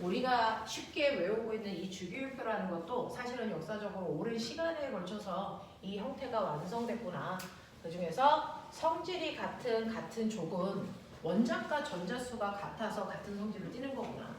우리가 쉽게 외우고 있는 이 주기율표라는 것도 사실은 역사적으로 오랜 시간에 걸쳐서 이 형태가 완성됐구나. 그 중에서 성질이 같은 족은 원자과 전자수가 같아서 같은 성질을 띠는 거구나.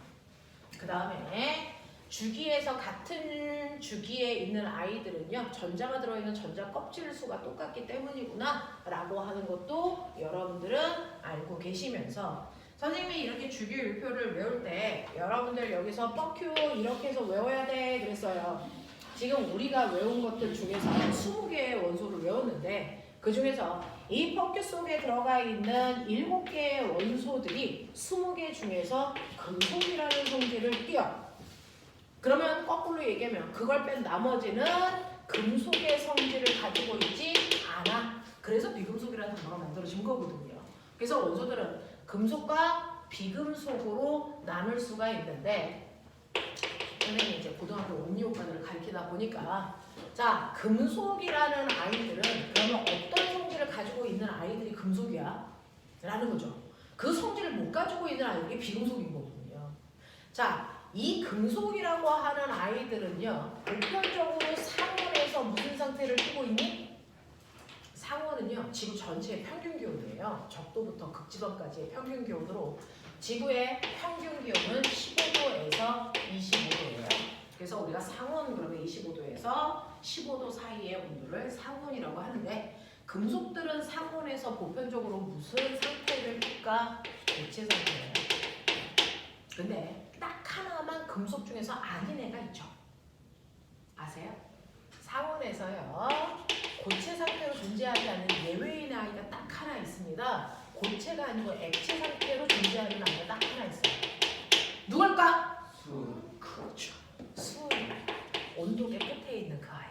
그 다음에 주기에서 같은 주기에 있는 아이들은요, 전자가 들어있는 전자 껍질 수가 똑같기 때문이구나 라고 하는 것도 여러분들은 알고 계시면서, 선생님이 이렇게 주기율표를 외울 때 여러분들 여기서 뻑큐 이렇게 해서 외워야 돼 그랬어요. 지금 우리가 외운 것들 중에서 20개의 원소를 외웠는데, 그 중에서 이 뻑큐 속에 들어가 있는 7개의 원소들이 20개 중에서 금속이라는 성질을 띄어. 그러면 거꾸로 얘기하면 그걸 뺀 나머지는 금속의 성질을 가지고 있지 않아. 그래서 비금속이라는 단어가 만들어진 거거든요. 그래서 원소들은 금속과 비금속으로 나눌 수가 있는데, 선생님이 이제 고등학교 원리오과들을 가르치다 보니까, 자, 금속이라는 아이들은 그러면 어떤 성질을 가지고 있는 아이들이 금속이야? 라는 거죠. 그 성질을 못 가지고 있는 아이들이 비금속인 거거든요. 자, 이 금속이라고 하는 아이들은요, 보편적으로 상온에서 무슨 상태를 띠고 있니? 상온은요, 지구 전체의 평균 기온이에요. 적도부터 극지방까지의 평균 기온으로 지구의 평균 기온은 15도에서 25도예요. 그래서 우리가 상온 그러면 25도에서 15도 사이의 온도를 상온이라고 하는데, 금속들은 상온에서 보편적으로 무슨 상태를 띠까? 고체 상태예요. 근데 딱 하나만 금속 중에서 아닌 애가 있죠. 아세요? 상온에서요, 고체 상태로 존재하지 않는 예외인 아이가 딱 하나 있습니다. 고체가 아니고 액체 상태로 존재하는 아이가 딱 하나 있어요. 누굴까? 수은. 그렇죠. 수은. 온도계 끝에 있는 그 아이.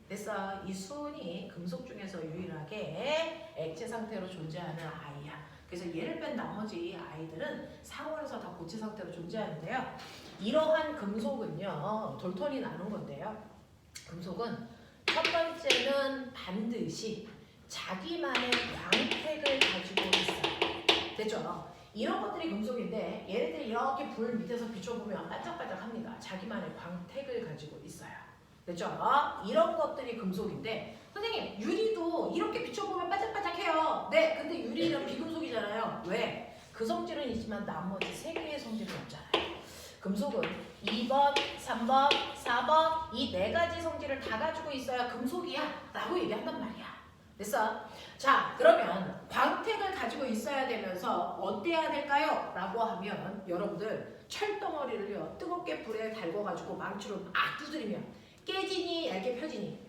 그래서 이 수은이 금속 중에서 유일하게 액체 상태로 존재하는 아이야. 그래서 얘를 뺀 나머지 아이들은 상온에서 다 고체 상태로 존재하는데요. 이러한 금속은요, 돌턴이 나눈 건데요. 금속은 첫 번째는 반드시 자기만의 광택을 가지고 있어요. 됐죠? 이런 것들이 금속인데, 얘네들이 이렇게 불 밑에서 비춰보면 반짝반짝합니다. 자기만의 광택을 가지고 있어요. 됐죠? 이런 것들이 금속인데, 선생님, 유리도 이렇게 비춰보면 반짝반짝해요. 네, 근데 유리는 비금속이잖아요. 왜? 그 성질은 있지만 나머지 3개의 성질은 없잖아요. 금속은 2번, 3번, 4번 이 4가지 성질을 다 가지고 있어야 금속이야 라고 얘기한단 말이야. 됐어? 자, 그러면 광택을 가지고 있어야 되면서 어때야 될까요? 라고 하면 여러분들 철덩어리를요, 뜨겁게 불에 달궈가지고 망치로 막 두드리면 깨지니 얇게 펴지니?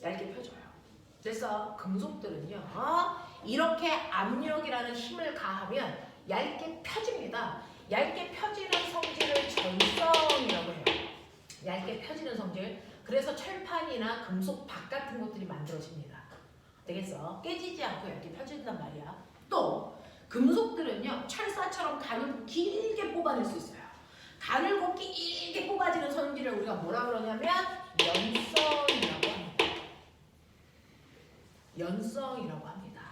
얇게 펴져요. 그래서 금속들은요, 이렇게 압력이라는 힘을 가하면 얇게 펴집니다. 얇게 펴지는 성질을 전성이라고 해요. 얇게 펴지는 성질. 그래서 철판이나 금속 박 같은 것들이 만들어집니다. 되겠어? 깨지지 않고 얇게 펴진단 말이야. 또 금속들은요, 철사처럼 가늘고 길게 뽑아낼 수 있어요. 가늘고 길게 뽑아지는 성질을 우리가 뭐라 그러냐면 연성이라고 합니다. 연성이라고 합니다.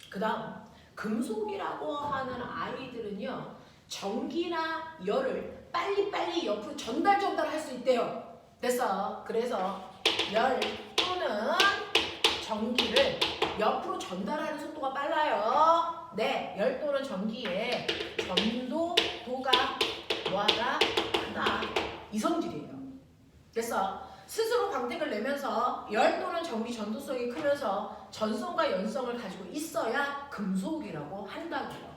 그 다음 금속이라고 하는 아이들은요, 전기나 열을 빨리빨리 옆으로 전달할 수 있대요. 됐어? 그래서 열 또는 전기를 옆으로 전달하는 속도가 빨라요. 네, 열 또는 전기의 전도도가 뭐하다? 크다. 이 성질이에요. 그래서 스스로 광택을 내면서 열 또는 전기 전도성이 크면서 전성과 연성을 가지고 있어야 금속이라고 한다고요.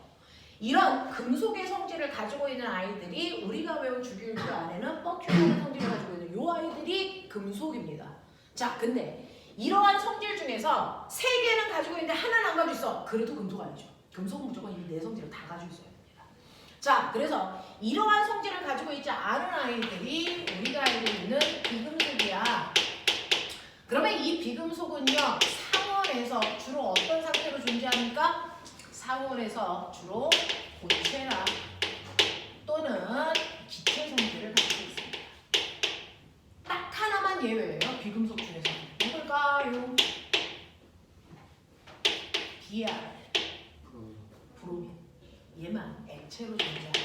이런 금속의 성질을 가지고 있는 아이들이 우리가 외운 주기율표 안에는 뻑큐라는 성질을 가지고 있는 이 아이들이 금속입니다. 자, 근데 이러한 성질 중에서 3개는 가지고 있는데 하나는 안 가지고 있어. 그래도 금속 아니죠. 금속은 무조건 이 4성질을 다 가지고 있어야 됩니다. 자, 그래서 이러한 성질을 가지고 있지 않은 아이들이 우리가 알고 있는 비금속이야. 그러면 이 비금속은요, 상온에서 주로 어떤 상태로 존재합니까? 상온에서 주로 고체나 또는 기체 성질을 가지고 있습니다. 딱 하나만 예외예요. 비금속 중에서. 누굴까요? Br, 브로민. 얘만 액체로 존재합니다.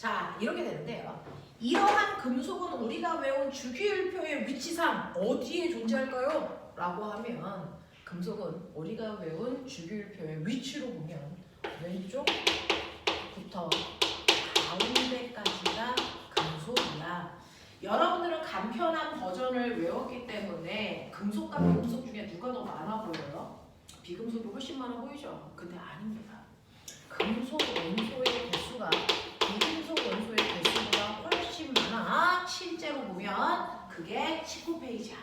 자, 이렇게 되는데요. 이러한 금속은 우리가 외운 주기율표의 위치상 어디에 존재할까요? 라고 하면 금속은 우리가 외운 주기율표의 위치로 보면 왼쪽부터 가운데까지가 금속이야. 여러분들은 간편한 버전을 외웠기 때문에 금속과 비금속 중에 누가 더 많아 보여요? 비금속이 훨씬 많아 보이죠? 근데 아닙니다. 금속 원소의 개수가 비금속 원소의 개수보다 훨씬 많아. 실제로 보면 그게 19페이지야.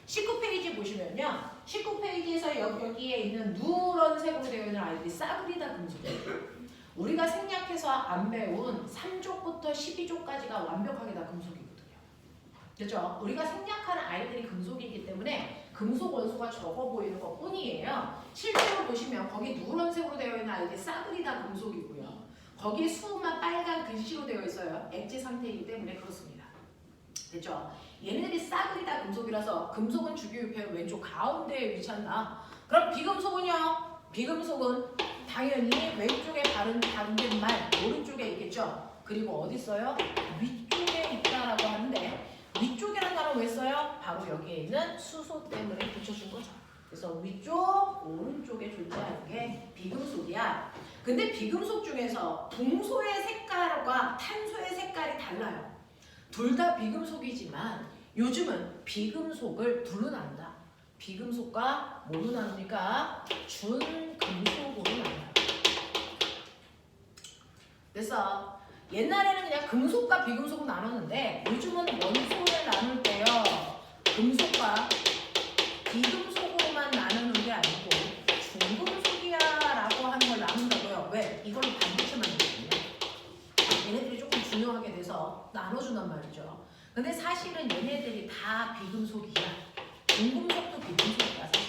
19페이지 보시면요. 19페이지에서 여기에 있는 누런색으로 되어 있는 아이들이 싸그리다 금속이에요. 우리가 생략해서 안 배운 3족부터 12족까지가 완벽하게 다 금속이거든요. 그렇죠? 우리가 생략하는 아이들이 금속이기 때문에 금속 원소가 적어 보이는 것 뿐이에요. 실제로 보시면 거기 누런색으로 되어 있는 아이들이 싸그리다 금속이고요. 거기에 수만 빨간 글씨로 되어 있어요. 액체 상태이기 때문에 그렇습니다. 됐죠? 얘네들이 싸그리다 금속이라서 금속은 주기율표 왼쪽 가운데에 위치한다. 그럼 비금속은요? 비금속은 당연히 왼쪽에 바른 말 오른쪽에 있겠죠. 그리고 어디 있어요? 위쪽에 있다라고 하는데 위쪽이라는 단어 왜 써요? 바로 여기에 있는 수소 때문에 붙여준 거죠. 그래서 위쪽, 오른쪽에 존재하는 게 비금속이야. 근데 비금속 중에서 붕소의 색깔과 탄소의 색깔이 달라요. 둘 다 비금속이지만 요즘은 비금속을 둘로 나눈다. 비금속과 뭐로 나눕니까? 준금속으로 나눠요. 그래서 옛날에는 그냥 금속과 비금속으로 나눴는데 요즘은 원소를 나눌 때요. 금속과 비금속으로만 나누는 게 아니고 중금속이야 라고 하는 걸 나눈다고요. 왜? 이걸로 반도체 만들거든요. 얘네들이 조금 중요하게 돼서 나눠준단 말이죠. 근데 사실은 얘네들이 다 비금속이야. 중금속도 비금속이야 사실.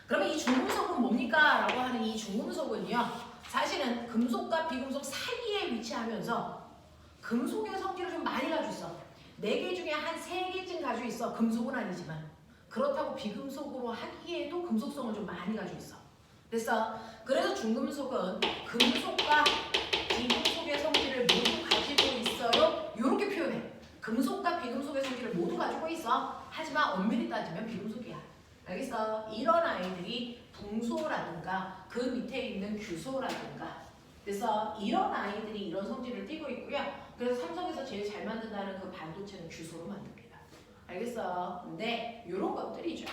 그러면 이 중금속은 뭡니까? 라고 하는 이 중금속은요. 사실은 금속과 비금속 사이에 위치하면서 금속의 성질을 좀 많이 가지고 있어. 4개 중에 한 3개쯤 가지고 있어. 금속은 아니지만. 그렇다고 비금속으로 하기에도 금속성을 좀 많이 가지고 있어. 그래서 중금속은 금속과 비금속의 성질을 모두 가지고 있어요. 이렇게 표현해. 금속과 비금속의 성질을 모두 가지고 있어. 하지만 엄밀히 따지면 비금속이야. 알겠어? 이런 아이들이 붕소라든가 그 밑에 있는 규소라든가 그래서 이런 아이들이 이런 성질을 띠고 있고요. 그래서 삼성에서 제일 잘 만든다는 그 반도체는 규소로 만듭니다. 알겠어? 근데 이런 것들이죠.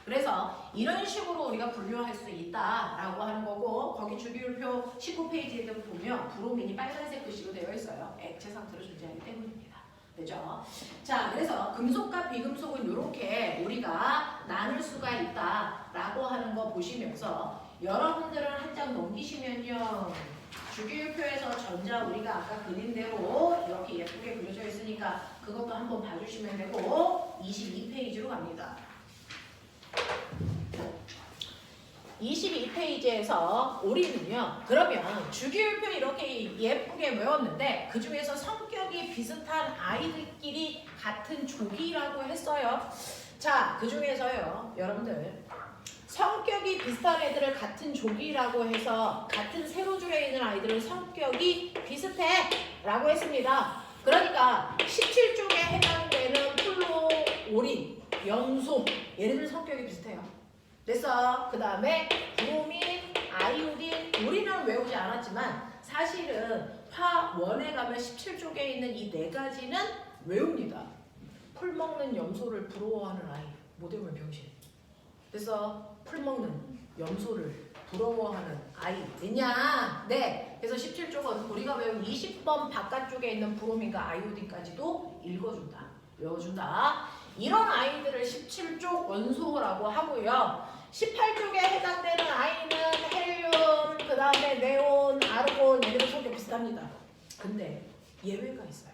그래서 이런 식으로 우리가 분류할 수 있다라고 하는 거고 거기 주기율표 19페이지에 보면 브로민이 빨간색 글씨로 되어 있어요. 액체 상태로 존재하기 때문입니다. 되죠? 자, 그래서 금속과 비금속은 이렇게 우리가 나눌 수가 있다라고 하는 거 보시면서 여러분들은 한 장 넘기시면요. 주기율표에서 전자 우리가 아까 그린 대로 이렇게 예쁘게 그려져 있으니까 그것도 한번 봐주시면 되고 22페이지로 갑니다. 22페이지에서 우리는요. 그러면 주기율표 이렇게 예쁘게 외웠는데 그 중에서 성격이 비슷한 아이들끼리 같은 조기라고 했어요. 자, 그 중에서요. 여러분들 성격이 비슷한 애들을 같은 조기라고 해서 같은 세로줄에 있는 아이들은 성격이 비슷해 라고 했습니다. 그러니까 17쪽에 해당되는 플로, 오린, 염소 얘네들 성격이 비슷해요. 그래서 그 다음에 브로민, 아이오딘, 우리는 외우지 않았지만 사실은 화원에 가면 17쪽에 있는 이 4가지는 외웁니다. 풀 먹는 염소를 부러워하는 아이, 못 외우면 병신. 그래서 풀 먹는 염소를 부러워하는 아이 있냐? 네. 그래서 17쪽은 우리가 외운 20번 바깥쪽에 있는 브로민과 아이오딘까지도 읽어준다. 외워준다. 이런 아이들을 17쪽 원소라고 하고요. 18쪽에 해당되는 아이는 헬륨, 그 다음에 네온, 아르곤 얘들은 성격 비슷합니다. 근데 예외가 있어요.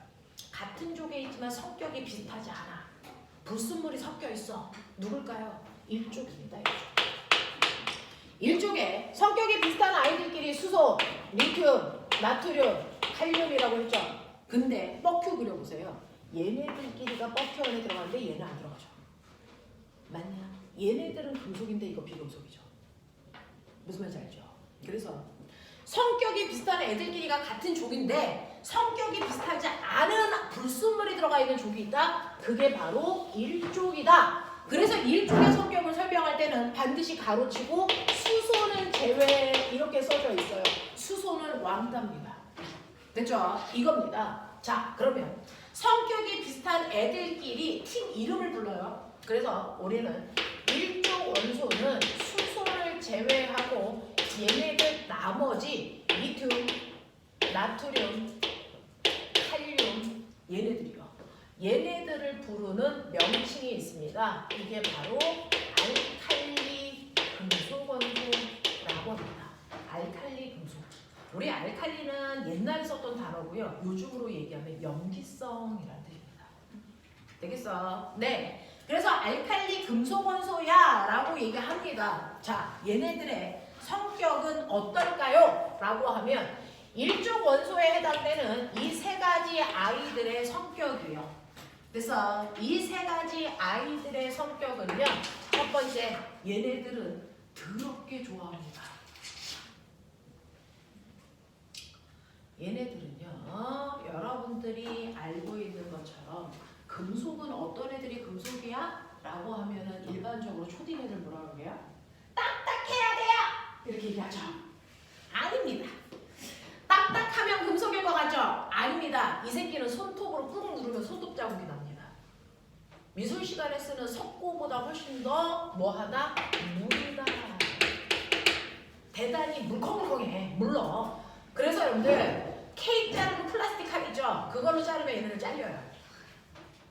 같은 쪽에 있지만 성격이 비슷하지 않아. 불순물이 섞여 있어. 누굴까요? 1쪽입니다. 1쪽에 성격이 비슷한 아이들끼리 수소, 리튬, 나트륨, 칼륨이라고 했죠. 근데 뻑큐 그려보세요. 얘네들끼리가 뻑큐 안에 들어가는데 얘는 안 들어가죠. 맞냐? 얘네들은 금속인데 이거 비금속이죠. 무슨 말인지 알죠? 그래서 성격이 비슷한 애들끼리가 같은 족인데 성격이 비슷하지 않은 불순물이 들어가 있는 족이 있다. 그게 바로 일족이다. 그래서 일족의 성격을 설명할 때는 반드시 가로치고 수소는 제외 이렇게 써져 있어요. 수소는 왕따입니다. 됐죠? 이겁니다. 자, 그러면 성격이 비슷한 애들끼리 팀 이름을 불러요. 그래서 우리는 일족 원소는 수소를 제외하고 얘네들 나머지 리튬, 나트륨, 칼륨 얘네들이요. 얘네들을 부르는 명칭이 있습니다. 이게 바로 알칼리 금속 원소라고 합니다. 알칼리 금속. 우리 알칼리는 옛날에 썼던 단어고요. 요즘으로 얘기하면 염기성이라는 뜻입니다. 되겠어? 네. 그래서 알칼리 금속 원소야 라고 얘기합니다. 자, 얘네들의 성격은 어떨까요? 라고 하면 일족 원소에 해당되는 이 세 가지 아이들의 성격이요. 그래서 이 세 가지 아이들의 성격은요. 첫 번째, 얘네들은 더럽게 좋아합니다. 얘네들은요. 여러분들이 알고 있는 것처럼 금속은 어떤 애들이 금속이야? 라고 하면은 일반적으로 초딩 애들 뭐라고 그래요? 딱딱해야 돼요! 이렇게 얘기하죠. 아닙니다. 딱딱하면 금속일 것 같죠? 아닙니다. 이 새끼는 손톱으로 꾹 누르면 손톱 자국이 납니다. 미술 시간에 쓰는 석고보다 훨씬 더 뭐하다? 물이다. 대단히 물컹물컹해. 물러. 그래서 여러분들 케이크 자르는 플라스틱 칼이죠? 그걸로 자르면 얘네들 잘려요.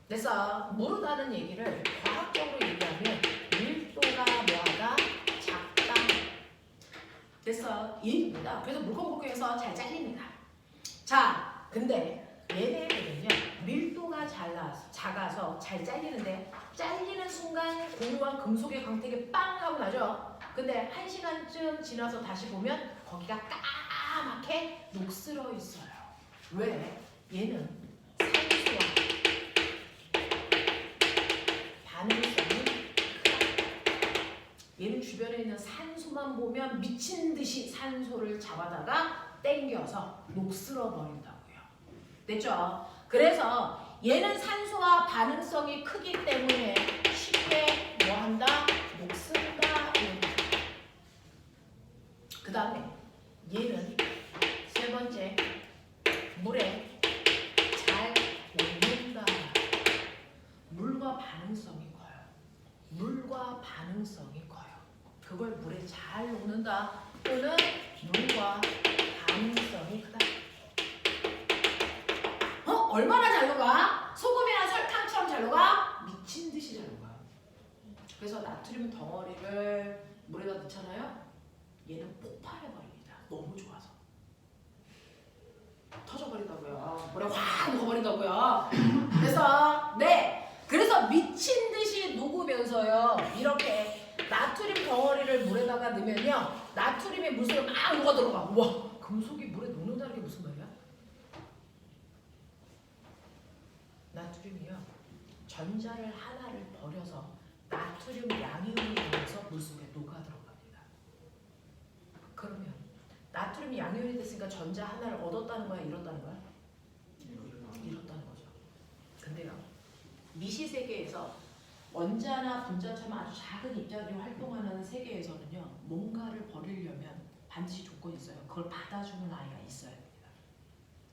그래서 무르다는 얘기를 과학적으로 얘기하면 밀도가 뭐하다? 작다. 그래서 얘입니다. 그래서 물컹물컹해서 잘 잘립니다. 자, 근데 얘네들은요 밀도가 작아서 잘 잘리는데 잘리는 순간 고유한 금속의 광택이 빵 하고 나죠. 근데 1시간쯤 지나서 다시 보면 거기가 까맣게 녹슬어 있어요. 왜? 얘는 산소와 반응성이 크다. 얘는 주변에 있는 산소만 보면 미친 듯이 산소를 잡아다가 땡겨서 녹슬어 버린다고요. 됐죠? 그래서 얘는 산소와 반응성이 크기 때문에 쉽게 뭐한다? 녹슬다. 그 다음에 얘는 세 번째 물에 잘 녹는다. 물과 반응성이 커요. 물과 반응성이 커요. 그걸 물에 잘 녹는다 또는 물과 반응성이 크다. 얼마나 잘 녹아? 소금이나 설탕처럼 잘 녹아? 미친 듯이 잘 녹아. 그래서 나트륨 덩어리를 물에다 넣잖아요. 얘는 폭발해버립니다. 너무 좋아서. 터져버린다고요. 물에 확 녹아버린다고요. 그래서 그래서 미친 듯이 녹으면서요. 이렇게 나트륨 덩어리를 물에다가 넣으면요. 나트륨이 물속에 막 녹아들어가. 우와, 금속이 물에 녹는다는 게 무슨 말이야? 나트륨이요. 전자를 하나를 버려서 나트륨 양이온이 되면서 물속에 녹아들어갑니다. 그러면 나트륨 양이온이 됐으니까 전자 하나를 얻었다는 거야? 잃었다는 거야? 잃었다는 거죠. 근데요. 미시 세계에서 원자나 분자처럼 아주 작은 입자들이 활동하는 세계에서는요. 뭔가를 버리려면 반드시 조건이 있어요. 그걸 받아주는 아이가 있어야 됩니다.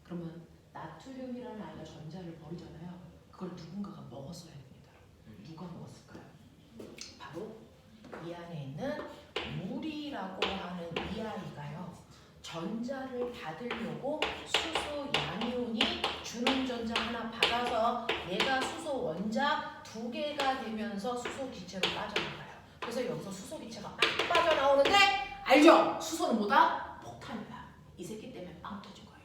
그러면 나트륨이라는 아이가 전자를 버리잖아요. 그걸 누군가가 먹었어야 됩니다. 누가 먹었을까요? 바로 이 안에 있는 물이라고 하는 이 아이가요. 전자를 받으려고 수소 양이온이 주는 전자 하나 받아서 얘가 수소 원자 2개가 되면서 수소 기체로 빠져나가요. 그래서 여기서 수소 기체가 막 빠져나오는데 알죠? 수소는 뭐다? 폭탄이다. 이 새끼 때문에 빵 터진 거예요.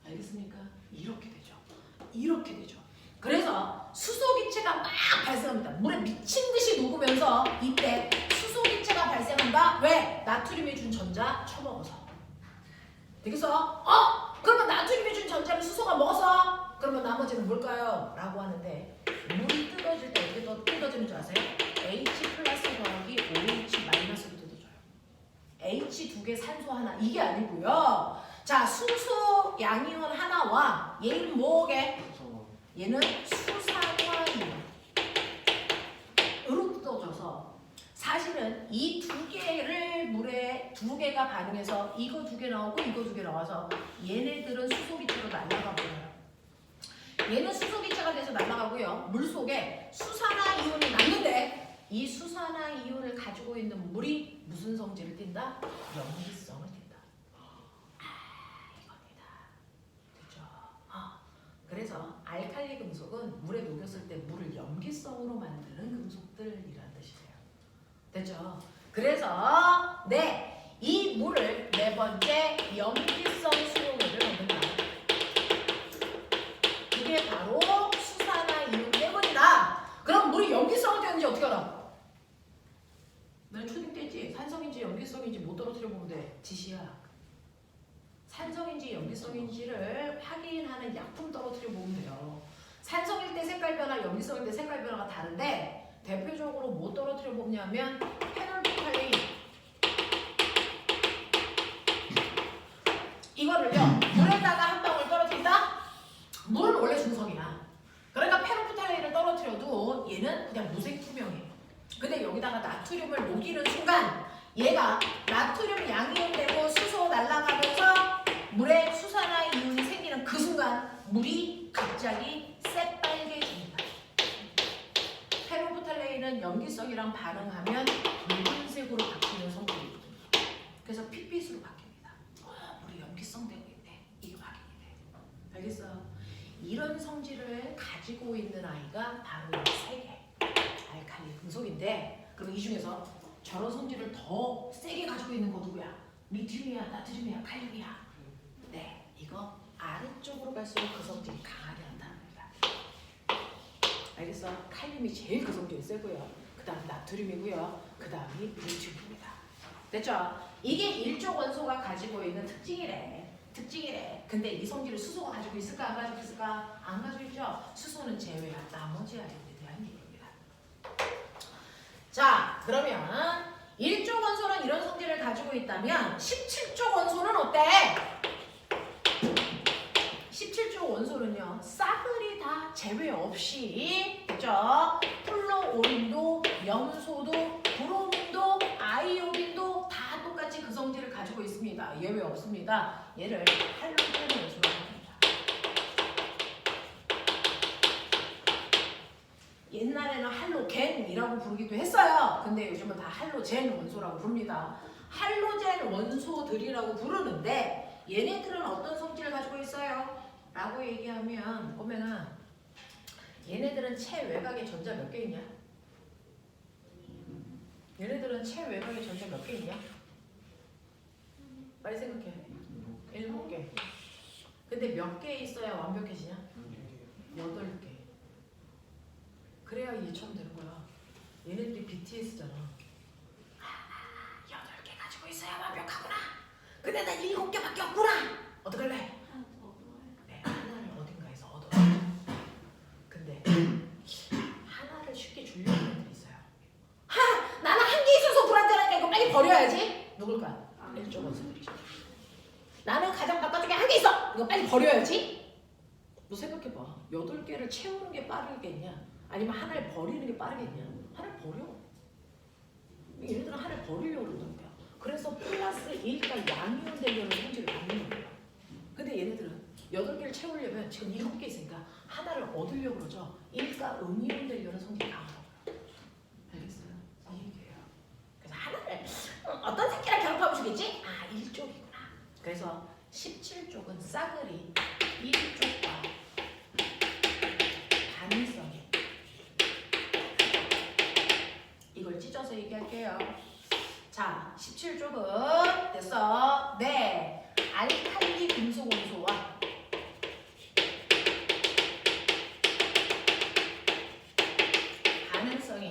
알겠습니까? 이렇게 되죠. 이렇게 되죠. 그래서 수소기체가 막 발생합니다. 물에 미친 듯이 녹으면서 이때 수소기체가 발생한다. 왜? 나트륨이 준 전자 처먹어서. 되겠어? 그러면 나트륨이 준 전자를 수소가 먹었어. 그러면 나머지는 뭘까요? 라고 하는데 물이 뜯어질 때 어떻게 뜯어지는 줄 아세요? H 플러스 더하기 OH 마이너스로 뜯어져요. H 두 개 산소 하나 이게 아니고요. 자, 수소 양이온 하나와 얘는 뭐게? 얘는 수산화이온으로 뜯어져서 사실은 이 두 개를 물에 두 개가 반응해서 이거 두 개 나오고 이거 두 개 나와서 얘네들은 수소기체로 날아가 버려요. 얘는 수소기체가 돼서 날아가고요. 물속에 수산화이온이 남는데 이 수산화이온을 가지고 있는 물이 무슨 성질을 띈다? 염기성을 띈다. 이겁니다. 그죠? 그래서 알칼리 금속은 물에 녹였을 때 물을 염기성으로 만드는 금속들이라는 뜻이에요. 됐죠? 그래서 네, 이 물을 네 번째 염기성 수용액을 얻는다. 이게 바로 수산화이온 때문이다. 그럼 물이 염기성이 되는지 어떻게 알아? 난 초딩 때지. 산성인지 염기성인지 못 떨어뜨려 보면 돼. 지시야. 산성인지 염기성인지를 확인하는 약품 떨어뜨려 보면 돼요. 산성일 때 색깔 변화, 염기성일 때 색깔 변화가 다른데 대표적으로 뭐 떨어뜨려 보냐면 페놀피탈레인 이거를요 물에다가 한 방울 떨어뜨린다? 물은 원래 중성이야. 그러니까 페놀피탈레인을 떨어뜨려도 얘는 그냥 무색투명해. 근데 여기다가 나트륨을 녹이는 순간 얘가 나트륨 양이온되고 수소 날아가면서 물에 수산화이온이 생기는 그 순간 물이 갑자기 새빨개집니다. 페놀피탈레인은 염기성이랑 반응하면 붉은색으로 바뀌는 성질이거든요. 그래서 핏빛으로 바뀝니다. 물이 염기성 되고 있네. 이게 확인이 돼. 알겠어요? 이런 성질을 가지고 있는 아이가 바로 이 세 개 알칼리 금속인데, 그럼 이 중에서 저런 성질을 더 세게 가지고 있는 거 누구야? 리튬이야, 나트륨이야, 칼륨이야. 네, 이거 아래쪽으로 갈수록 그 성질이 강하게 나타납니다. 알겠어? 칼륨이 제일 그 성질이 세고요. 그 다음 나트륨이고요. 그 다음이 리튬입니다. 됐죠? 이게 일족 원소가 가지고 있는 특징이래. 근데 이 성질을 수소가 가지고 있을까 안 가지고 있을까? 안 가지고 있죠? 수소는 제외한 나머지 아이들에 대한 얘기입니다. 자, 그러면 일족 원소는 이런 성질을 가지고 있다면 17족 원소는 어때? 17족 원소는요, 싸그리 다 제외 없이, 그죠? 플로오린도, 염소도, 브로민도, 아이오딘도 다 똑같이 그 성질을 가지고 있습니다. 예외 없습니다. 얘를 할로겐 원소라고 합니다. 옛날에는 할로겐이라고 부르기도 했어요. 근데 요즘은 다 할로젠 원소라고 부릅니다. 할로젠 원소들이라고 부르는데 얘네들은 어떤 성질을 가지고 있어요? 라고 얘기하면 보면은 얘네들은 체외곽에 전자 몇 개 있냐? 얘네들은 체외곽에 전자 몇 개 있냐? 빨리 생각해. 7개. 근데 몇 개 있어야 완벽해지냐? 8개. 그래야 얘처럼 되는 거야. 얘네들이 BTS잖아. 8개 가지고 있어야 완벽하구나. 근데 난 7개밖에 없구나. 어떡할래? 네, 하나를 어딘가에서 얻어. 근데 하나를 쉽게 주려는 애들이 있어요. 나는 한 개 있어서 불안정하니까 이거 빨리 버려야지. 누굴까? 일족 원소들이죠. 나는 가장 바깥쪽에 한 개 있어. 이거 빨리 버려야지. 너 생각해봐. 8개를 채우는 게 빠르겠냐? 아니면 하나를 버리는 게 빠르겠냐? 하나를 버려. 얘네들은 하나를 버리려고 그러는 거야. 그래서 플러스 1가 양이온 되려는 성질을 갖는 거예요. 근데 얘네들은 8개를 채우려면 지금 7개 있으니까 하나를 얻으려고 그러죠. 1가 음이온 되려는 성질이 강하다고요. 알겠어요? 이 얘기예요. 그래서 하나를 어떤 새끼랑 결합하고 싶겠지? 1쪽이구나. 그래서 17쪽은 싸그리 1쪽과 단일성이. 이걸 찢어서 얘기할게요. 자, 17쪽은 됐어. 네, 알칼리 금속 원소와 반응성이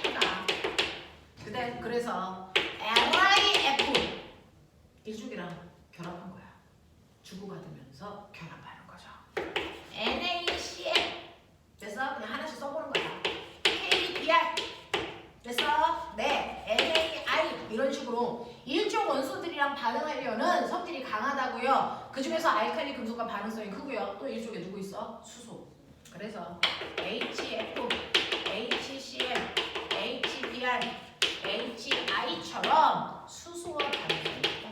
크다. 그래서 LIF 이쪽이랑 결합한 거야. 주고받으면서 결합하는 거죠. NaCl 됐어? 그냥 하나씩 써보는 거야. KBr 됐어? 네, NaI 이런 식으로 일종 원소들이랑 반응하려는 성질이 강하다고요. 그 중에서 알칼리 금속과 반응성이 크고요. 또 이쪽에 누구 있어? 수소. 그래서 HF, HCl, HBr, HI처럼 수소와 반응성이 있다.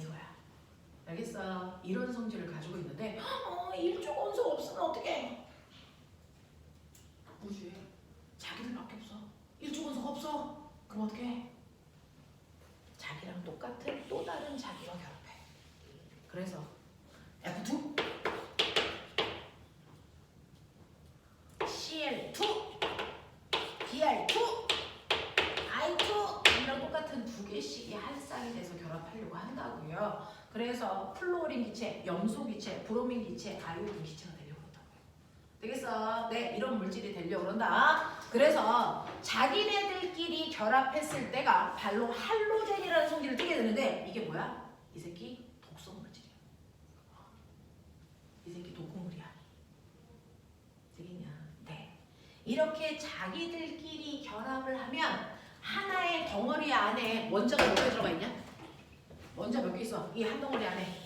이거야. 알겠어? 이런 성질을 가지고 있는데 일종 원소가 없으면 어떡해? 우주에 자기들밖에 없어. 일종 원소가 없어. 그럼 어떡해? 자기랑 똑같은 또 다른 자기와 결합해. 그래서 F2, CL2, Br2, I2 이랑 똑같은 두 개씩이 한 쌍이 돼서 결합하려고 한다고요. 그래서 플로린 기체, 염소 기체, 브로민 기체, 아이오딘 기체가 되려고 한다고요. 되겠어? 네, 이런 물질이 되려고 그런다. 그래서 자기네들끼리 결합했을 때가 바로 할로젠이라는 성질을 띠게 되는데 이게 뭐야? 이 새끼 독성 물질이야. 이 새끼 독극물이야. 되겠냐? 네. 이렇게 자기들끼리 결합을 하면 하나의 덩어리 안에 원자가 몇 개 들어가 있냐? 원자 몇 개 있어? 이 한 덩어리 안에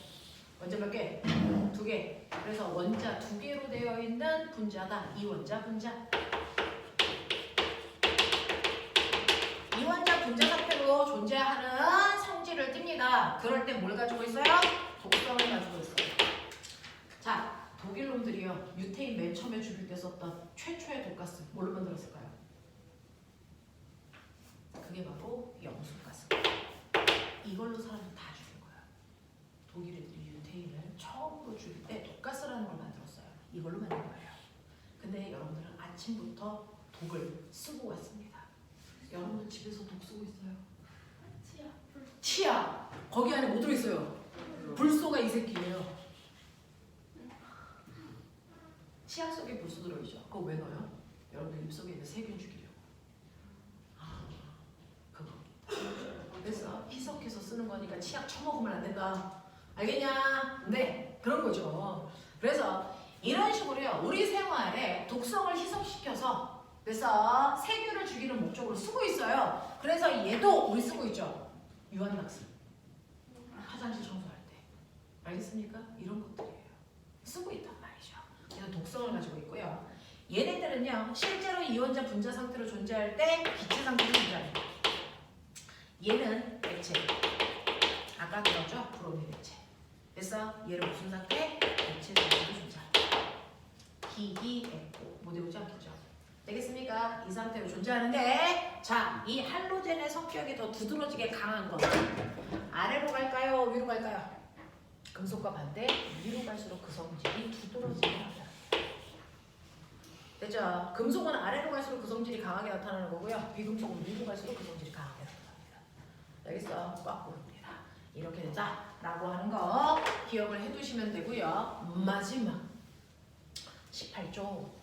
원자 몇 개? 2개. 그래서 원자 2개로 되어 있는 분자다. 이원자 분자. 이원자 분자 상태로 존재하는 성질을 띱니다. 그럴 때 뭘 가지고 있어요? 독성을 가지고 있어요. 자, 독일 놈들이요. 유태인 맨 처음에 죽일 때 썼던 최초의 독가스 뭘로 만들었을까요? 그게 바로 영수가스. 이걸로 사람을 다 죽인 거야. 독일 애들이 유태인을 처음으로 죽일 때 독가스라는 걸 만들었어요. 이걸로 만든 거예요. 근데 여러분들은 아침부터 독을 쓰고 왔습니다. 여러분 집에서 독 쓰고 있어요? 치약. 거기 안에 뭐 들어있어요? 불소가 이 새끼예요. 치약 속에 불소 들어있죠. 그거 왜 넣어요? 여러분들 입속에 있는 세균 죽이려고. 그거. 그래서 희석해서 쓰는 거니까 치약 처먹으면 안 된다. 알겠냐? 네, 그런 거죠. 그래서 이런 식으로요. 우리 생활에 독성을 희석시켜서 그래서 세균을 죽이는 목적으로 쓰고 있어요. 그래서 얘도 우리 쓰고 있죠. 유한낙스. 화장실 청소할 때. 알겠습니까? 이런 것들이에요. 쓰고 있단 말이죠. 그래서 독성을 가지고 있고요. 얘네들은요. 실제로 이원자 분자 상태로 존재할 때 기체 상태로 존재합니다. 얘는 액체. 아까 들었죠? 브로민 액체. 그래서 얘를 무슨 상태? 액체 상태로 존재합니다. 희희액고 못 외우지 않겠죠? 되겠습니까? 이 상태로 존재하는데 자, 이 할로젠의 성격이 더 두드러지게 강한 거 아래로 갈까요? 위로 갈까요? 금속과 반대 위로 갈수록 그 성질이 두드러지게 나타납니다. 됐죠? 금속은 아래로 갈수록 그 성질이 강하게 나타나는 거고요. 비금속은 위로 갈수록 그 성질이 강하게 나타납니다. 알겠어? 꽉 보입니다. 이렇게 되자라고 하는 거 기억을 해두시면 되고요. 마지막 18조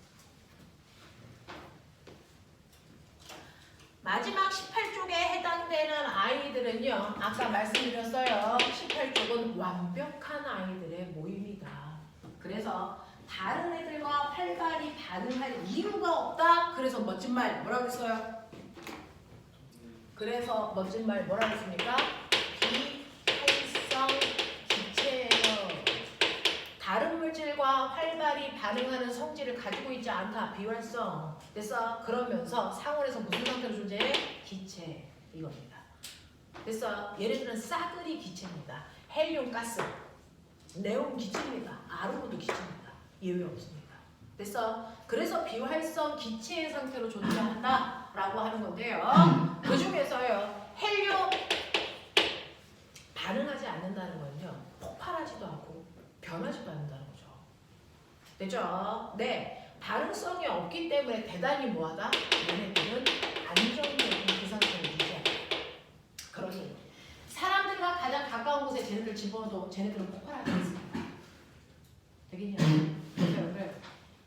마지막 18쪽에 해당되는 아이들은요. 아까 말씀드렸어요. 18쪽은 완벽한 아이들의 모임이다. 그래서 다른 애들과 활발히 반응할 이유가 없다. 그래서 멋진 말 뭐라고 했어요? 그래서 멋진 말 뭐라고 했습니까? 비활성 기체예요. 다른 물질과 활발히 반응하는 성질을 가지고 있지 않다. 비활성. 그래서 그러면서 상온에서 무슨 상태로 존재해? 기체. 이겁니다. 그래서 얘네들은 싸그리 기체입니다. 헬륨 가스, 네온 기체입니다. 아르곤도 기체입니다. 예외 없습니다. 그래서 비활성 기체의 상태로 존재한다라고 하는 건데요. 그 중에서요. 헬륨 반응하지 않는다는 건요. 폭발하지도 않고 변하지도 않는다는 거죠. 되죠? 네. 반응성이 없기 때문에 대단히 뭐하다? 얘네들은 안정적인 그 상태를 유지한다. 그러니 사람들과 가장 가까운 곳에 쟤네들 집어넣어도 쟤네들은 폭발하지 않습니다. 되겠냐? 그래서 여러분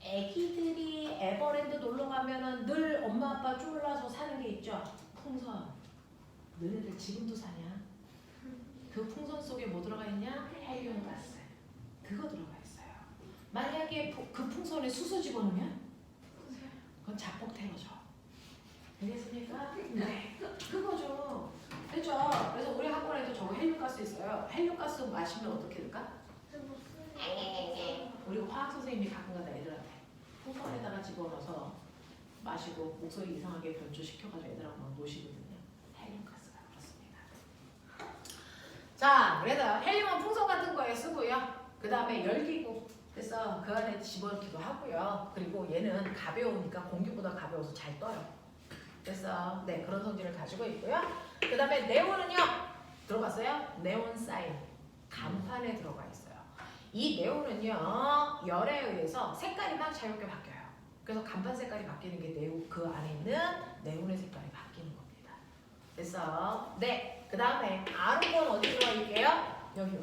애기들이 에버랜드 놀러 가면은 늘 엄마 아빠 쫄라서 사는 게 있죠. 풍선. 너네들 지금도 사냐? 그 풍선 속에 뭐 들어가 있냐? 헬륨 가스. 그거 들어가 있어요. 만약에 그 풍선에 수소 집어넣으면 그건 자폭 테러죠. 알겠습니까? 네. 그거죠. 됐죠? 그래서 우리 학원에도 저거 헬륨가스 있어요. 헬륨가스 마시면 어떻게 될까? 우리 화학 선생님이 가끔가다 애들한테 풍선에다가 집어넣어서 마시고 목소리 이상하게 변조시켜가지고 애들하고 막 노시거든요. 헬륨가스가 그렇습니다. 자, 그래서 헬륨은 풍선 같은 거에 쓰고요. 그 다음에 열기구. 그래서 그 안에 집어넣기도 하고요. 그리고 얘는 가벼우니까 공기보다 가벼워서 잘 떠요. 그래서 네, 그런 성질을 가지고 있고요. 그 다음에 네온은요. 들어봤어요? 네온 사인. 간판에 들어가 있어요. 이 네온은요. 열에 의해서 색깔이 막 자유롭게 바뀌어요. 그래서 간판 색깔이 바뀌는 게 네온, 그 안에 있는 네온의 색깔이 바뀌는 겁니다. 그래서 네, 그 다음에 아르곤 어디 들어가 있게요? 여기요.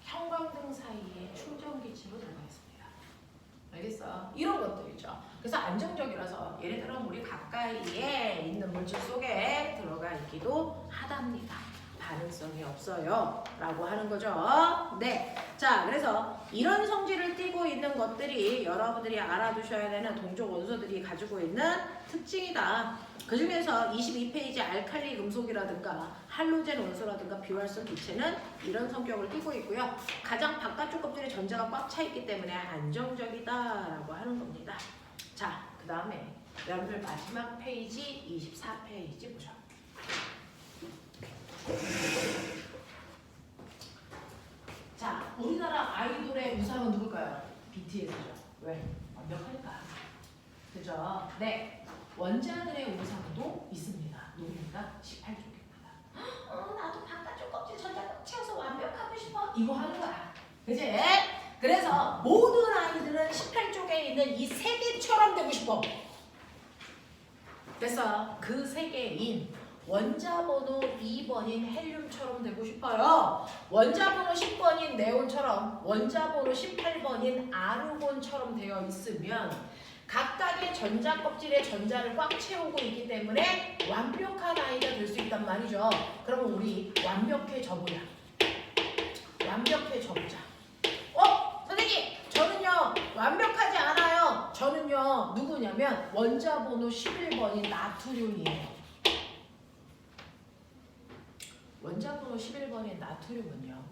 형광등 사이에 충전기치로 들어가 있습니다. 알겠어? 이런 것들이죠. 그래서 안정적이라서 얘네들은 우리 가까이에 있는 물질 속에 들어가 있기도 하답니다. 반응성이 없어요. 라고 하는 거죠. 네. 자, 그래서 이런 성질을 띠고 있는 것들이 여러분들이 알아두셔야 되는 동족 원소들이 가지고 있는 특징이다. 그 중에서 22페이지 알칼리 금속이라든가 할로젠 원소라든가 비활성 기체는 이런 성격을 띠고 있고요. 가장 바깥쪽 껍질에 전자가 꽉 차 있기 때문에 안정적이다라고 하는 겁니다. 자, 그 다음에 여러분들 마지막 페이지 24페이지 보죠. 자, 우리나라 아이돌의 우상은 누굴까요? BTS죠. 왜? 완벽하니까. 그죠? 네. 원자들의 우상도 있습니다. 누구니까? 18쪽입니다. 나도 바깥쪽 껍질 전자 꽉 채워서 완벽하고 싶어. 이거 하는 거야. 그지? 그래서 모든 아이들은 18쪽에 있는 이 세 개처럼 되고 싶어. 그래서 그 세 개인 원자 번호 2번인 헬륨처럼 되고 싶어요. 원자 번호 10번인 네온처럼, 원자 번호 18번인 아르곤처럼 되어 있으면 각각의 전자 껍질에 전자를 꽉 채우고 있기 때문에 완벽한 아이가 될 수 있단 말이죠. 그러면 우리 완벽해져보자. 완벽해져보자. 선생님, 저는요 완벽하지 않아요. 저는요 누구냐면 원자 번호 11번인 나트륨이에요. 원자 번호 11번인 나트륨은요.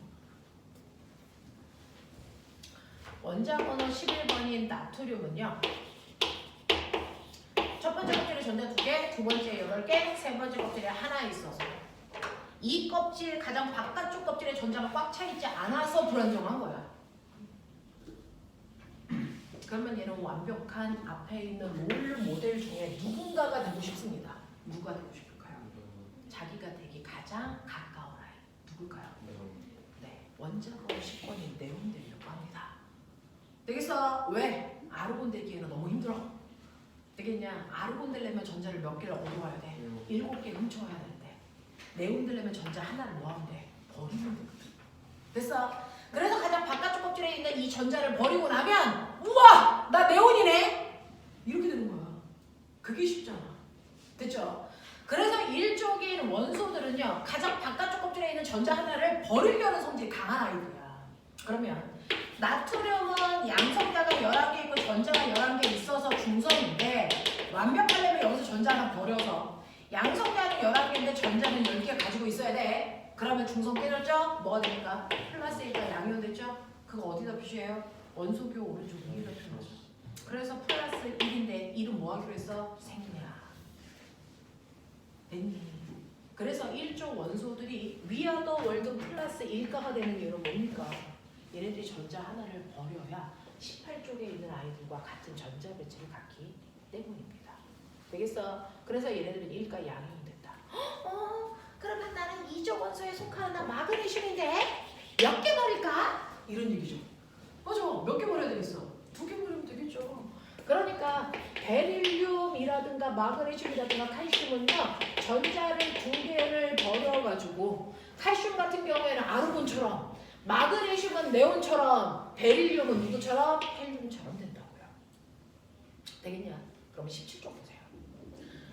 원자 번호 11번인 나트륨은요. 첫 번째 껍질에 전자 2개, 두 번째 8개, 세 번째 껍질에 하나 있어서 이 껍질 가장 바깥쪽 껍질에 전자가 꽉 차 있지 않아서 불안정한 거야. 그러면 얘는 완벽한 앞에 있는 롤 모델 중에 누군가가 되고 싶습니다. 누가 되고 싶을까요? 자기가 되기 가장 가까운 아이. 누굴까요? 네, 원자 번호 10번인 네온 되려고 합니다. 되겠어? 왜? 아르곤 되기에는 너무 힘들어. 되겠냐? 아르곤 되려면 전자를 몇 개를 얻어와야 돼? 7개 훔쳐와야 되는데 네온 되려면 전자 하나를 모아면 돼. 버리면 되거든. 됐어? 그래서 가장 바깥쪽 껍질에 있는 이 전자를 버리고 나면 우와! 나 네온이네! 이렇게 되는 거야. 그게 쉽잖아. 됐죠? 그래서 일족인 원소들은요 가장 바깥쪽 껍질에 있는 전자 하나를 버리려는 성질이 강한 아이들이야. 그러면 나트륨은 양성자가 11개 있고 전자가 11개 있어서 중성인데 완벽하려면 여기서 전자 하나 버려서 양성자는 11개인데 전자는 10개 가지고 있어야 돼. 그러면 중성 깨졌죠? 뭐가 됩니까? 플러스 1과 양이온 됐죠? 그거 어디다 표시해요? 원소교 오른쪽 위에다 표시하죠. 그래서 플러스 1인데 1은 뭐 하기로 했어? 생략. 됐니? 그래서 1조 원소들이 위아더 월드 플러스 1가가 되는 이유는 뭡니까? 얘네들이 전자 하나를 버려야 18쪽에 있는 아이들과 같은 전자 배치를 갖기 때문입니다. 되겠어? 그래서 얘네들은 1가 양이온 됐다. 그러면 나는 2조 원소에 속하는 마그네슘인데 몇 개 버릴까? 이런 얘기죠. 맞아. 몇 개 버려야 되겠어? 2개 버리면 되겠죠. 그러니까 베릴륨이라든가 마그네슘이라든가 칼슘은요 전자를 2개를 버려가지고 칼슘 같은 경우에는 아르곤처럼, 마그네슘은 네온처럼, 베릴륨은 누구처럼? 헬륨처럼 된다고요. 되겠냐? 그럼 17쪽 보세요.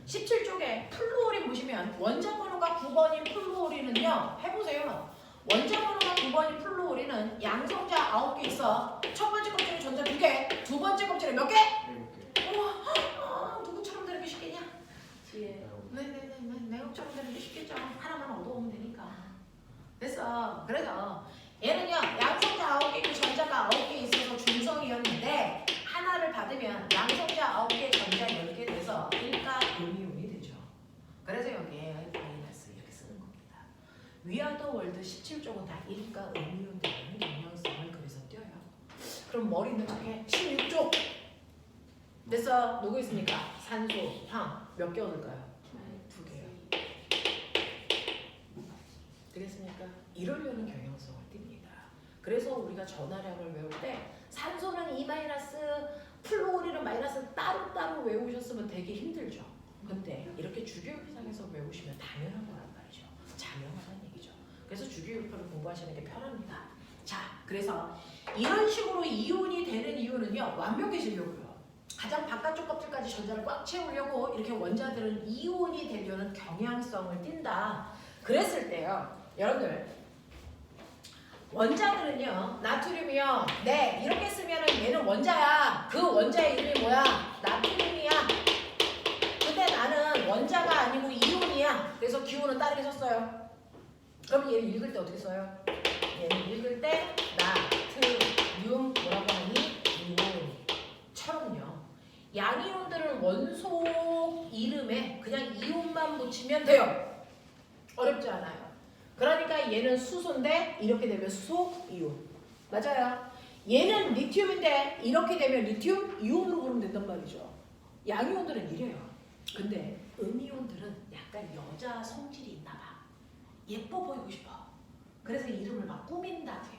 17쪽에 플루오린 보시면 원자 번호가 9번인 플루오린은요 해보세요. 원자 번호가 9번인 플루오린은 양성자 9개 있어. 첫 번째 껍질에 전자 2개, 두 번째 껍질에 몇 개? 7개. 우와, 누구처럼 되는 게 쉽겠냐? 그래서 얘는요 양성자 9개 있고 전자가 9개 있어서 중성이었는데 하나를 받으면 양성자 9개 전자 10개 돼서 일가 음이온이 되죠. 그래서 여기에 마이너스 이렇게 쓰는 겁니다. 위아더 월드 17쪽은 다 일가 음이온 되는 영향성을 그래서 띄어요. 그럼 머리 있는 척해. 16쪽 됐어. 누구 있습니까? 산소, 황 몇 개 얻을까요? 2개요. 되겠습니까? 이러려는 경향성을 띱니다. 그래서 우리가 전하량을 외울 때 산소는 2 플로리는 마이너스 따로따로 외우셨으면 되게 힘들죠. 근데 이렇게 주기율표상에서 외우시면 당연한 거란 말이죠. 자명하다는 얘기죠. 그래서 주기율표를 공부하시는 게 편합니다. 자, 그래서 이런 식으로 이온이 되는 이유는요. 완벽해지려고요. 가장 바깥쪽 껍질까지 전자를 꽉 채우려고 이렇게 원자들은 이온이 되려는 경향성을 띈다. 그랬을 때요. 여러분들 원자들은요. 나트륨이요. 네, 이렇게 쓰면은 얘는 원자야. 그 원자의 이름이 뭐야? 나트륨이야. 근데 나는 원자가 아니고 이온이야. 그래서 기호는 다르게 썼어요. 그럼 얘 읽을 때 어떻게 써요? 얘는 읽을 때 나트륨 뭐라고 하니? 이온처럼요. 양이온들은 원소 이름에 그냥 이온만 붙이면 돼요. 어렵지 않아요. 그러니까 얘는 수소인데 이렇게 되면 수소 이온. 맞아요. 얘는 리튬인데 이렇게 되면 리튬 이온으로 부르면 된단 말이죠. 양이온들은 이래요. 근데 음이온들은 약간 여자 성질이 있나 봐. 예뻐 보이고 싶어. 그래서 이름을 막 꾸민다고요.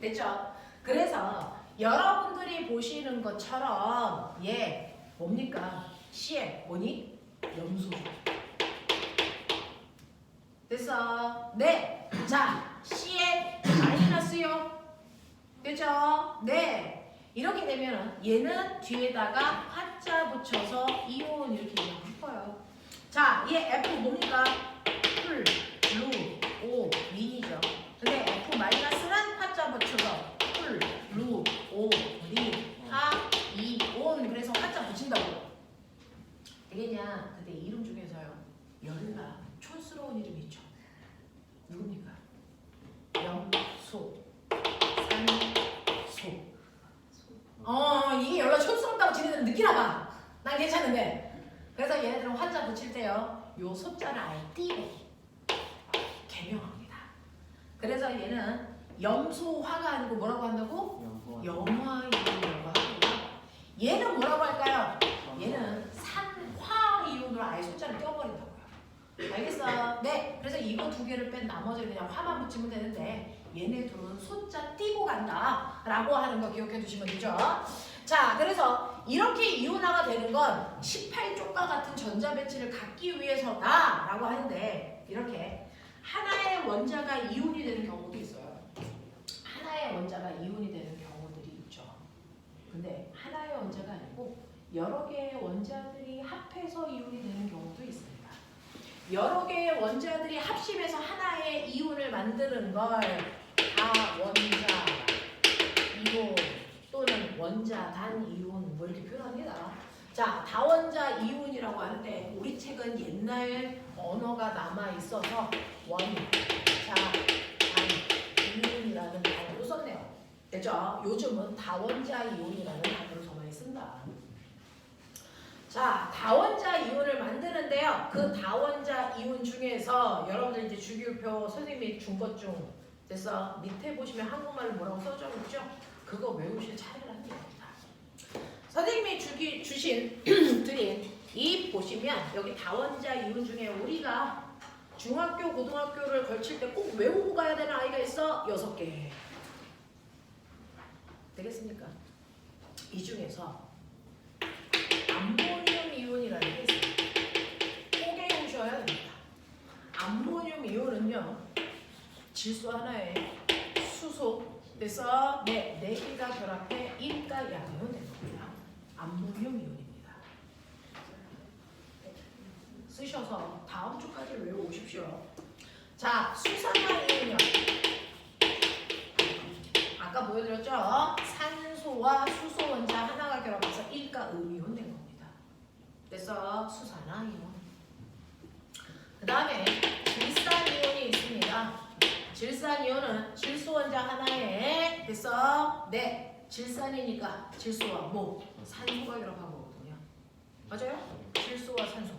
됐죠? 그래서 여러분들이 보시는 것처럼 얘 뭡니까? C에 뭐니? 염소죠. 됐어? 네. 자, C에 마이너스요. 됐죠? 네. 이렇게 되면은 얘는 뒤에다가 화자 붙여서 이온 이렇게 읽어요. 자, 얘 F 뭡니까? 풀, 루, 오, 민이죠. 근데 F 마이너스는 화자 붙여서 풀, 루, 오, 리, 하, 이, 온. 그래서 화자 붙인다고. 되겠냐? 근데 이름 중에서요. 열나 촌스러운 이름이 있죠. 누굽니까? 염소, 산소. 이게 연락 촌스럽다고 지네들은 느끼나 봐. 난 괜찮은데. 그래서 얘네들은 화자 붙일 때요. 요 소자를 아예 띄고 개명합니다. 그래서 얘는 염소화가 아니고 뭐라고 한다고? 염화이온이라고 하고요. 얘는 뭐라고 할까요? 얘는 산화이온으로 아예 소자를 떼어버린다고요. 알겠어? 네. 그래서 이거 두 개를 뺀 나머지를 그냥 화만 붙이면 되는데 얘네 둘은 소자 띄고 간다 라고 하는 거 기억해 두시면 되죠. 자, 그래서 이렇게 이온화가 되는 건 18쪽과 같은 전자 배치를 갖기 위해서다 라고 하는데 이렇게 하나의 원자가 이온이 되는 경우도 있어요. 하나의 원자가 이온이 되는 경우들이 있죠. 근데 하나의 원자가 아니고 여러 개의 원자들이 합해서 이온이 되는 경우도 있습니다. 여러 개의 원자들이 합심해서 하나의 이온을 만드는 걸 다원자 이온 또는 원자 단 이온 뭐 이렇게 표현합니다. 자, 다원자 이온이라고 하는데 우리 책은 옛날 언어가 남아 있어서 원자 단 이온이라는 단어로 썼네요. 됐죠? 요즘은 다원자 이온이라는 단어를 더 많이 쓴다. 자, 다원자 이온을 만드는데요. 그 다원자 이온 중에서 여러분들 이제 주기율표 선생님이 준 것 중 됐어. 밑에 보시면 한국말로 뭐라고 써져 있죠? 그거 외우실 차례를 합니다. 선생님이 주신 드린 이 보시면 여기 다원자 이온 중에 우리가 중학교, 고등학교를 걸칠 때 꼭 외우고 가야 되는 아이가 있어. 6개. 되겠습니까? 이 중에서 암모늄 이온이라는 게 있어요. 꼭 외우셔야 됩니다. 암모늄 이온은요. 질소 하나에 수소 그래서 네 개가 결합해 1가 양이온 된 겁니다. 암모늄 이온입니다. 쓰셔서 다음 주까지 외워오십시오. 자, 수산화 이온이요. 아까 보여드렸죠? 산소와 수소 원자 하나가 결합해서 1가 음이온 된 겁니다. 그래서 수산화 이온. 그 다음에 질산 이온이 있습니다. 질산이온은 질소원자 하나에 됐어? 네. 질산이니까 질소와 뭐? 산소가 들어간 거거든요. 맞아요? 질소와 산소.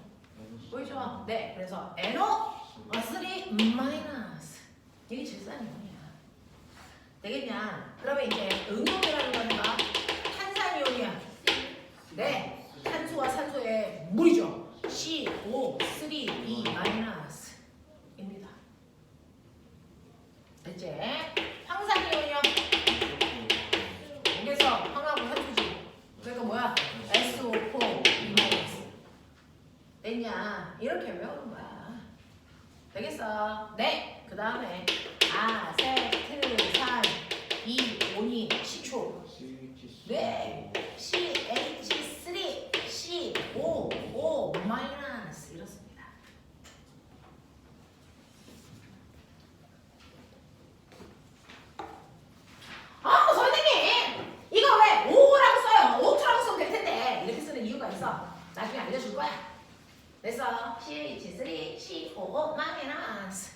보이죠? 네. 그래서 NO3 마이너스. 이게 질산이온이야. 되겠냐? 그러면 이제 응용이라는 거는 탄산이온이야. 네. 탄소와 산소의 물이죠. CO3 마이너스입니다. 됐지? 황산이온이요. 여기서 황하고 산소지. 그러니까 뭐야? SO4 마이너스. 됐냐? 이렇게 외우는 거야. 되겠어? 네. 그 다음에 아세트산 이온이 시초. 네. CH3COO 마이너스 이렇습니다. 아 선생님 이거 왜 5라고 써요? 5라고 써도 될 텐데 이렇게 쓰는 이유가 있어. 나중에 알려줄 거야. 그래서 CH3COO 마이너스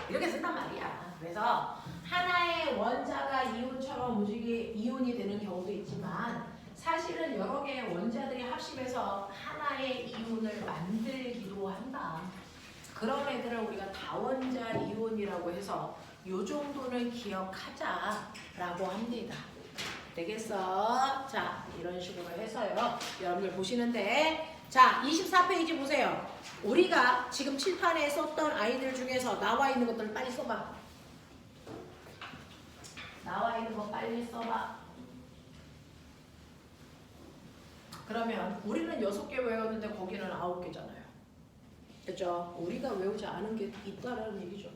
이렇게 쓴단 말이야. 그래서 하나의 원자가 이온처럼 이온이 되는 경우도 있지만 사실은 여러 개의 원자들이 합심해서 하나의 이온을 만들기도 한다. 그런 애들을 우리가 다원자 이온이라고 해서 요 정도는 기억하자라고 합니다. 되겠어? 자, 이런 식으로 해서요. 여러분들 보시는데 자, 24페이지 보세요. 우리가 지금 칠판에 썼던 아이들 중에서 나와 있는 것들 빨리 써봐. 나와 있는 거 빨리 써봐. 그러면 우리는 6개 외웠는데 거기는 9개잖아요. 그죠? 우리가 외우지 않은 게 있다라는 얘기죠.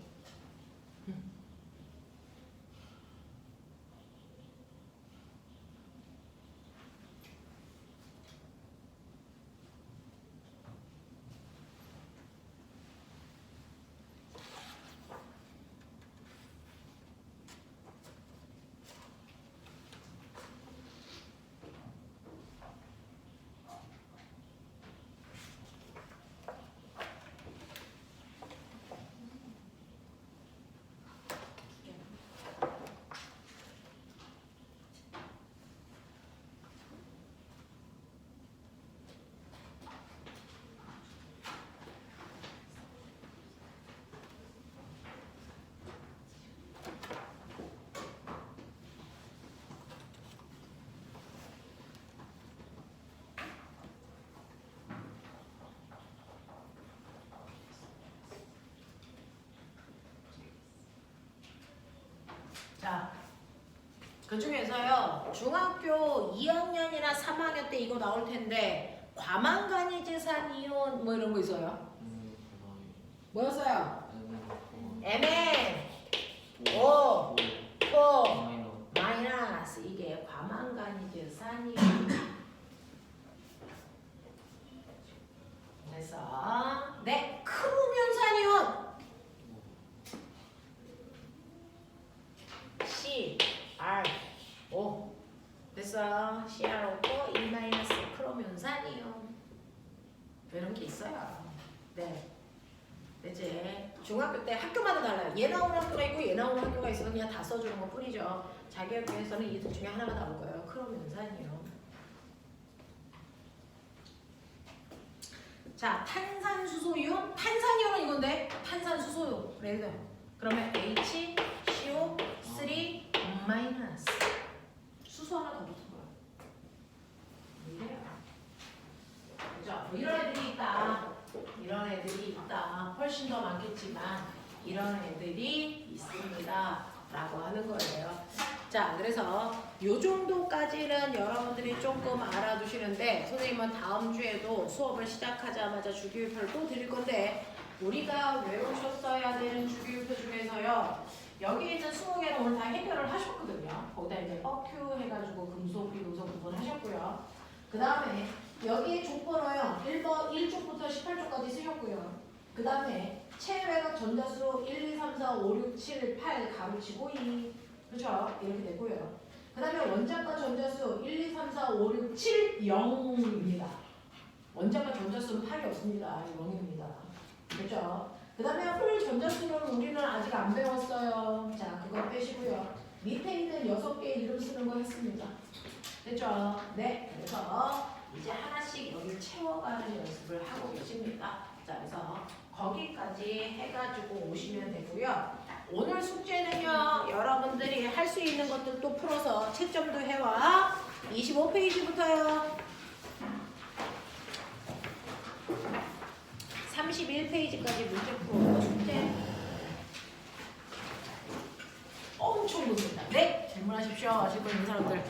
자, 그 중에서요 중학교 2학년이나 3학년 때 이거 나올 텐데 과망간이지산 이온 뭐 이런 거 있어요. 뭐였어요? MnO4 마이너스 이게 과망간이지산 이온. 그래서 네 크로면산 이온 CrO 됐어. CrO4 2- 크로면산이온 이런 게 있어요. 네. 이제 중학교 때 학교마다 달라요. 얘 나오는 학교가 있고 얘 나오는 학교가 있어서 그냥 다 써주는 것 뿐이죠. 자기 학교에서는 이 둘 중에 하나가 나올 거예요. 크로면산이온. 자, 탄산수소이온. 탄산이온은 이건데 탄산수소이온. 그래서 그러면 HCO3 마이너스 수소 하나 더 붙은 거야. 이래요. 그죠? 이런 애들이 있다. 이런 애들이 있다. 훨씬 더 많겠지만 이런 애들이 있습니다. 라고 하는 거예요. 자, 그래서 요 정도까지는 여러분들이 조금 알아두시는데 선생님은 다음 주에도 수업을 시작하자마자 주기율표를 또 드릴 건데 우리가 외우셨어야 되는 주기율표 중에서요. 여기 있는 20개는 오늘 다 해결을 하셨거든요. 거기다 이제 뻑큐 해가지고 금속, 비금속 부분 하셨고요. 그 다음에 여기 족번호요. 1쪽부터 18쪽까지 쓰셨고요. 그 다음에 체외각 전자수 1, 2, 3, 4, 5, 6, 7, 8 가로치고 2 그렇죠? 이렇게 되고요. 그 다음에 원자과 전자수 1, 2, 3, 4, 5, 6, 7, 0입니다. 원자과 전자수는 8이 없습니다. 0입니다. 그렇죠? 그 그 다음에 홀 전자수는 우리는 아직 안 배웠어요. 자, 그거 빼시고요. 밑에 있는 6개의 이름 쓰는 거 했습니다. 됐죠? 네. 그래서 이제 하나씩 여기를 채워가는 연습을 하고 계십니다. 자, 그래서 거기까지 해가지고 오시면 되고요. 오늘 숙제는요, 여러분들이 할 수 있는 것들 또 풀어서 채점도 해와. 25페이지부터요. 31페이지까지 문제 풀어 숙제. 엄청 묻습니다. 네, 질문하십시오. 아실 분 있는 사람들.